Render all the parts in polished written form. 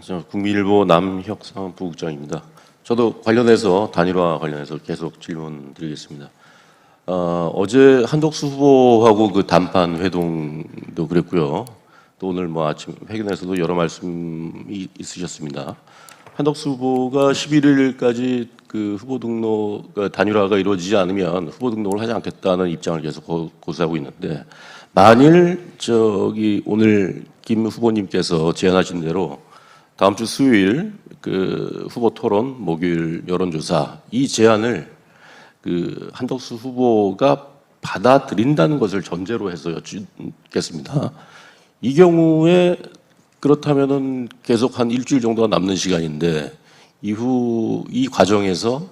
저 국민일보 남혁상 부국장입니다. 저도 관련해서 단일화 관련해서 계속 질문 드리겠습니다. 어제 한덕수 후보하고 그 단판 회동도 그랬고요. 또 오늘 뭐 아침 회견에서도 여러 말씀이 있으셨습니다. 한덕수 후보가 11일까지 그 후보 등록 단일화가 이루어지지 않으면 후보 등록을 하지 않겠다는 입장을 계속 고수하고 있는데, 만일 오늘 김 후보님께서 제안하신 대로 다음 주 수요일 그 후보 토론, 목요일 여론조사, 이 제안을 그 한덕수 후보가 받아들인다는 것을 전제로 해서 여쭙겠습니다. 이 경우에 그렇다면은 계속 한 일주일 정도가 남는 시간인데, 이후 이 과정에서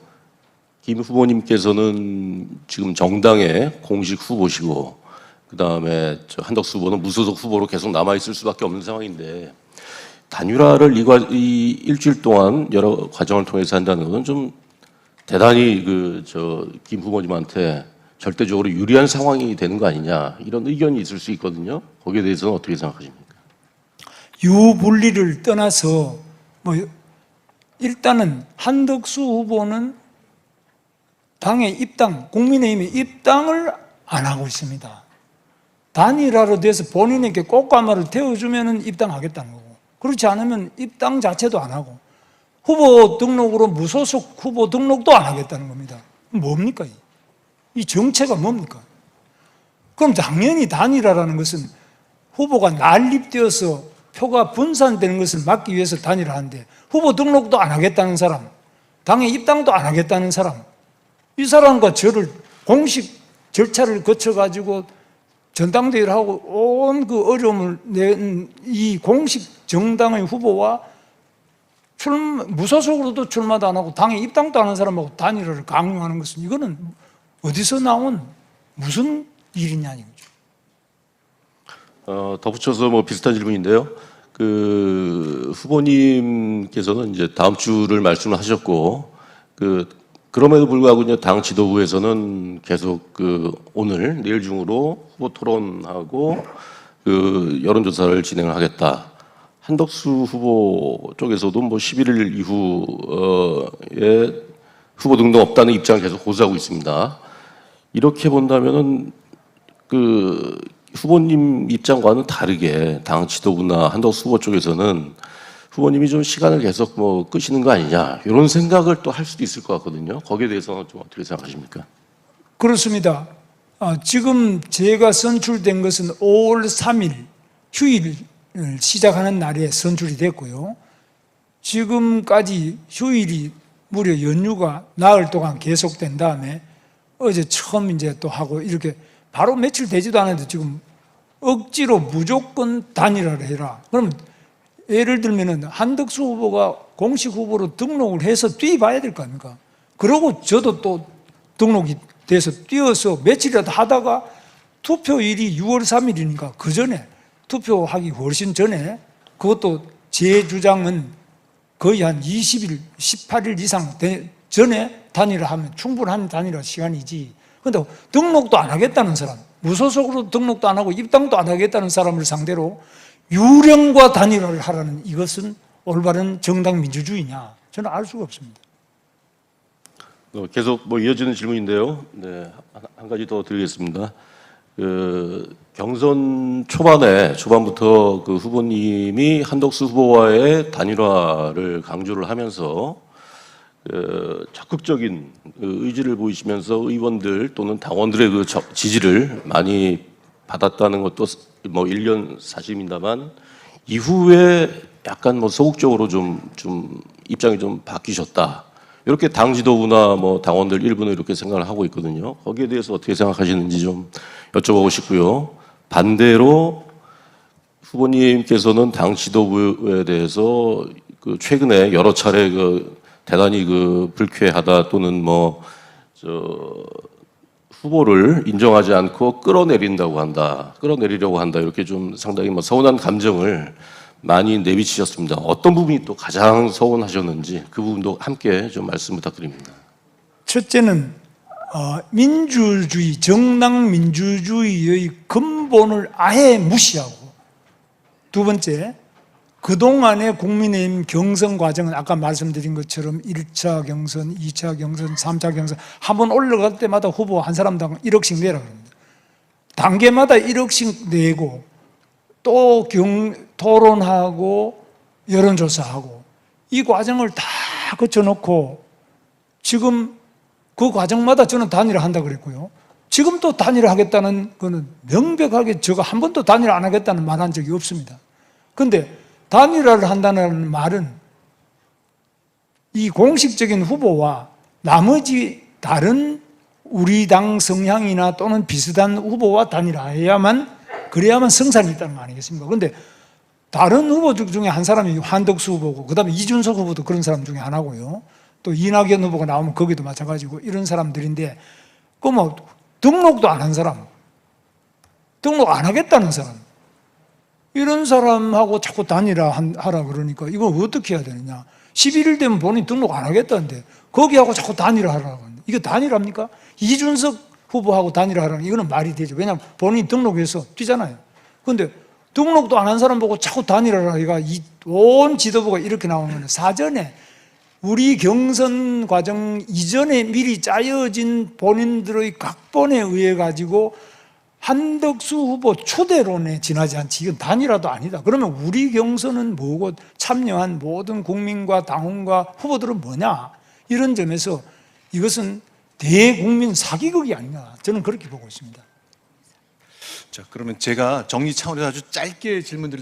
김 후보님께서는 지금 정당의 공식 후보시고, 그 다음에 한덕수 후보는 무소속 후보로 계속 남아 있을 수밖에 없는 상황인데, 단일화를 이 일주일 동안 여러 과정을 통해서 한다는 것은 좀 대단히 김 후보님한테 절대적으로 유리한 상황이 되는 거 아니냐, 이런 의견이 있을 수 있거든요. 거기에 대해서는 어떻게 생각하십니까? 유불리를 떠나서 일단은 한덕수 후보는 당의 입당, 국민의힘의 입당을 안 하고 있습니다. 단일화로 돼서 본인에게 꽃가마를 태워주면 입당하겠다는 거고, 그렇지 않으면 입당 자체도 안 하고, 후보 등록으로 무소속 후보 등록도 안 하겠다는 겁니다. 뭡니까? 이 정체가 뭡니까? 그럼 당연히 단일화라는 것은 후보가 난립되어서 표가 분산되는 것을 막기 위해서 단일화하는데, 후보 등록도 안 하겠다는 사람, 당에 입당도 안 하겠다는 사람, 이 사람과 저를 공식 절차를 거쳐가지고 전당대회를 하고 온 그 어려움을 낸 이 공식 정당의 후보와 무소속으로도 출마도 안 하고 당에 입당도 안 하는 사람하고 단일화를 강요하는 것은, 이거는 어디서 나온 무슨 일이냐 이거죠. 덧붙여서 뭐 비슷한 질문인데요. 그 후보님께서는 이제 다음 주를 말씀을 하셨고, 그럼에도 불구하고 이제 당 지도부에서는 계속 오늘 내일 중으로 후보 토론하고 여론조사를 진행을 하겠다. 한덕수 후보 쪽에서도 뭐 11일 이후에 후보 등록 없다는 입장을 계속 고수하고 있습니다. 이렇게 본다면은 후보님 입장과는 다르게 당 지도부나 한덕수 후보 쪽에서는 후보님이 좀 시간을 계속 끄시는 거 아니냐, 이런 생각을 또 할 수도 있을 것 같거든요. 거기에 대해서는 좀 어떻게 생각하십니까? 그렇습니다. 지금 제가 선출된 것은 5월 3일 휴일을 시작하는 날에 선출이 됐고요. 지금까지 휴일이 무려 연휴가 나흘 동안 계속된 다음에 어제 처음 이제 또 하고, 이렇게 바로 며칠 되지도 않았는데 지금 억지로 무조건 단일화를 해라. 그러면 예를 들면은 한덕수 후보가 공식 후보로 등록을 해서 뛰어봐야 될 거 아닙니까? 그러고 저도 또 등록이 돼서 뛰어서 며칠이라도 하다가 투표일이 6월 3일이니까 그 전에, 투표하기 훨씬 전에, 그것도 제 주장은 거의 한 20일, 18일 이상 전에 단일화하면 충분한 단일화 시간이지. 그런데 등록도 안 하겠다는 사람, 무소속으로 등록도 안 하고 입당도 안 하겠다는 사람을 상대로 유령과 단일화를 하라는, 이것은 올바른 정당 민주주의냐? 저는 알 수가 없습니다. 계속 이어지는 질문인데요. 네, 한 가지 더 드리겠습니다. 경선 초반부터 후보님이 한덕수 후보와의 단일화를 강조를 하면서 적극적인 의지를 보이시면서 의원들 또는 당원들의 지지를 많이 받았다는 것도 1년 사실입니다만, 이후에 약간 소극적으로 좀 입장이 좀 바뀌셨다, 이렇게 당 지도부나 당원들 일부는 이렇게 생각을 하고 있거든요. 거기에 대해서 어떻게 생각하시는지 좀 여쭤보고 싶고요. 반대로 후보님께서는 당 지도부에 대해서 최근에 여러 차례 대단히 불쾌하다 또는 후보를 인정하지 않고 끌어내리려고 한다, 이렇게 좀 상당히 서운한 감정을 많이 내비치셨습니다. 어떤 부분이 또 가장 서운하셨는지 그 부분도 함께 좀 말씀 부탁드립니다. 첫째는 민주주의, 정당 민주주의의 근본을 아예 무시하고, 두 번째, 그동안의 국민의힘 경선 과정은 아까 말씀드린 것처럼 1차 경선, 2차 경선, 3차 경선 한 번 올라갈 때마다 후보 한 사람당 1억씩 내라 그럽니다. 단계마다 1억씩 내고 또 토론하고 여론조사하고 이 과정을 다 거쳐놓고 지금 그 과정마다 저는 단일화 한다고 그랬고요. 지금 또 단일화 하겠다는 거는 명백하게 제가 한 번도 단일화 안 하겠다는 말 한 적이 없습니다. 그런데 단일화를 한다는 말은 이 공식적인 후보와 나머지 다른 우리 당 성향이나 또는 비슷한 후보와 단일화해야만 그래야만 성산이 있다는 거 아니겠습니까? 그런데 다른 후보들 중에 한 사람이 한덕수 후보고 그다음에 이준석 후보도 그런 사람 중에 하나고요. 또 이낙연 후보가 나오면 거기도 마찬가지고 이런 사람들인데 그 뭐 등록도 안 한 사람, 등록 안 하겠다는 사람 이런 사람하고 자꾸 단일화 하라 그러니까 이거 어떻게 해야 되느냐. 11일 되면 본인 등록 안 하겠다는데 거기하고 자꾸 단일화 하라고 하는데 이게 단일화입니까? 이준석 후보하고 단일화 하라는 이거는 말이 되죠. 왜냐하면 본인이 등록해서 뛰잖아요. 그런데 등록도 안 한 사람 보고 자꾸 단일화를 하기가 온 지도부가 이렇게 나오면 사전에 우리 경선 과정 이전에 미리 짜여진 본인들의 각본에 의해 가지고 한덕수 후보 초대론에 지나지 않지 이건 단일화도 아니다. 그러면 우리 경선은 뭐고 참여한 모든 국민과 당원과 후보들은 뭐냐 이런 점에서 이것은 대국민 사기극이 아니냐 저는 그렇게 보고 있습니다. 자, 그러면 제가 정리 차원에서 아주 짧게 질문드릴